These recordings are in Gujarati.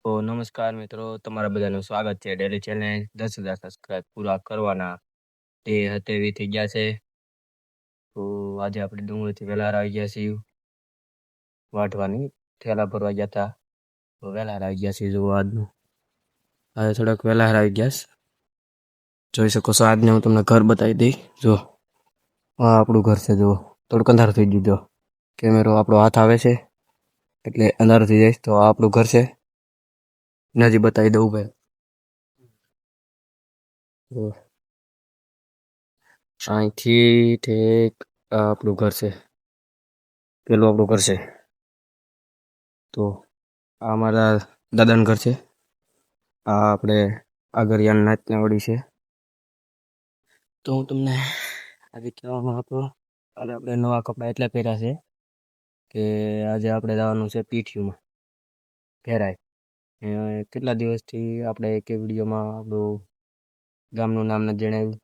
તો નમસ્કાર મિત્રો, તમારા બધાનું સ્વાગત છે. ડેલી ચેલેન્જ 10,000 સબસ્ક્રાઇબ પૂરા કરવાના તે હતેવી થઈ ગયા છે. તો આજે આપણે ડુંગળીથી વહેલા આવી ગયા છીએ વાઢવાની, થેલા ભરવા ગયા હતા. તો વહેલા આવી ગયા છીએ. જુઓ આજનું, આજે થોડાક વહેલા આવી ગયા છે. જોઈ શકો છો. આજને હું તમને ઘર બતાવી દઈ. જો આ આપણું ઘર છે. જુઓ થોડુંક અંધારું થઈ ગયું. જો કેમેરો આપણો હાથ આવે છે એટલે અંધારું થઈ જાય. તો આ આપણું ઘર છે. નજી બતાવી દઉં ભાઈ. જો અહીંથી ઠેક આ આપણું ઘર છે. પેલું આપણું ઘર છે. તો આ મારા દાદાનું ઘર છે. આ આપણે આગળિયાન નાચના વળી છે. તો હું તમને આજે કહેવામાં હતો, આજે આપણે નવા કપડાં એટલે પહેર્યા છે કે આજે આપણે જવાનું છે પીઠીયુમાં ફેરાય. કેટલા દિવસથી આપણે એક વિડીયોમાં આપણું ગામનું નામ નથી જણાવ્યું,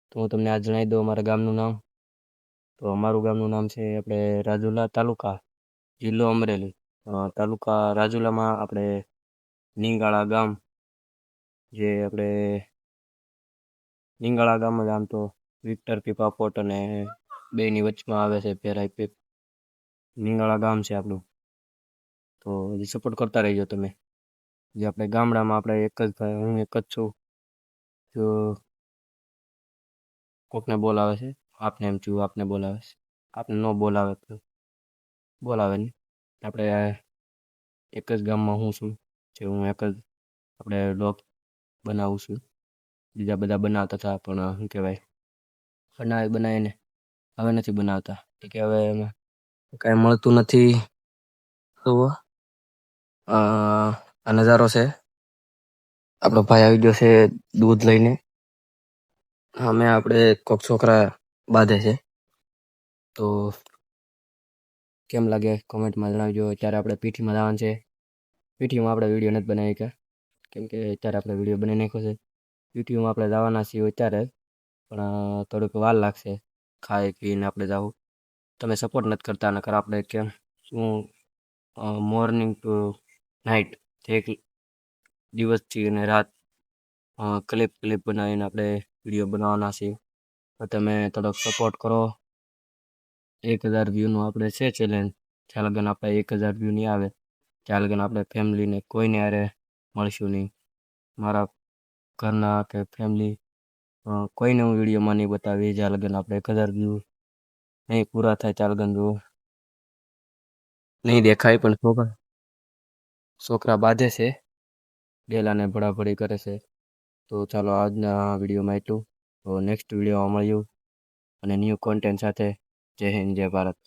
તો હું તમને આજ જણાવી દઉં અમારા ગામનું નામ. તો અમારું ગામનું નામ છે આપણે રાજુલા તાલુકા, જિલ્લો અમરેલી, તાલુકા રાજુલામાં આપણે નીંગાળા ગામ, જે આપણે નીંગાળા ગામ જ આમ તો વિક્ટર પીપા પોર્ટ અને બેની વચમાં આવે છે ફેરાય પીપ. નીંગાળા ગામ છે આપણું. તો હજી સપોર્ટ કરતા રહીજો તમે. જે આપણે ગામડામાં આપણે એક જ ભાઈ, હું એક જ છું. જો કોકને બોલાવે છે, આપને એમ થયું આપને બોલાવે છે, આપને ન બોલાવે તો બોલાવે નહીં. આપણે એક જ ગામમાં હું છું, જે હું એક જ આપણે લોક બનાવું છું. બીજા બધા બનાવતા હતા પણ શું કહેવાય, બનાવીને હવે નથી બનાવતા. કે હવે કાંઈ મળતું નથી. તો આ નજારો છે. આપણો ભાઈ આવી ગયો છે દૂધ લઈને. અમે આપણે કોક છોકરા બાંધે છે. તો કેમ લાગે કોમેન્ટમાં જણાવજો. અત્યારે આપણે પીઠીમાં જવાનું છે. પીઠીમાં આપણે વિડીયો નથી બનાવી કે કેમ કે અત્યારે આપણે વિડીયો બનાવી નાખ્યો છે. પીઠીમાં આપણે જવાના છીએ અત્યારે, પણ થોડુંક વાર લાગશે. ખાઈ પીને આપણે જવું. તમે સપોર્ટ નથી કરતા, નકર આપણે કેમ શું મોર્નિંગ ટુ નાઇટ, એક દિવસથી અને રાત ક્લિપ બનાવીને આપણે વિડીયો બનાવવાના છીએ. તો તમે થોડોક સપોર્ટ કરો. 1,000 વ્યૂનું આપણે છે ચેલેન્જ. ત્યાં લગન આપણે 1,000 વ્યૂ નહીં આવે ત્યાં લગન આપણે ફેમિલીને કોઈને હારે મળશું નહીં. મારા ઘરના કે ફેમિલી કોઈને હું વિડીયોમાં નહીં બતાવી જ્યાં લગન આપણે 1,000 વ્યૂ નહીં પૂરા થાય ત્યાં લગન જો નહીં દેખાય. પણ છોકરા બાંધે છે, ડેલાને ભડાભડી કરે છે. તો ચાલો આજના વિડીયોમાં એટલું. તો નેક્સ્ટ વિડીયોમાં મળ્યું અને ન્યૂ કોન્ટેન્ટ સાથે. જય હિન્દ, જય ભારત.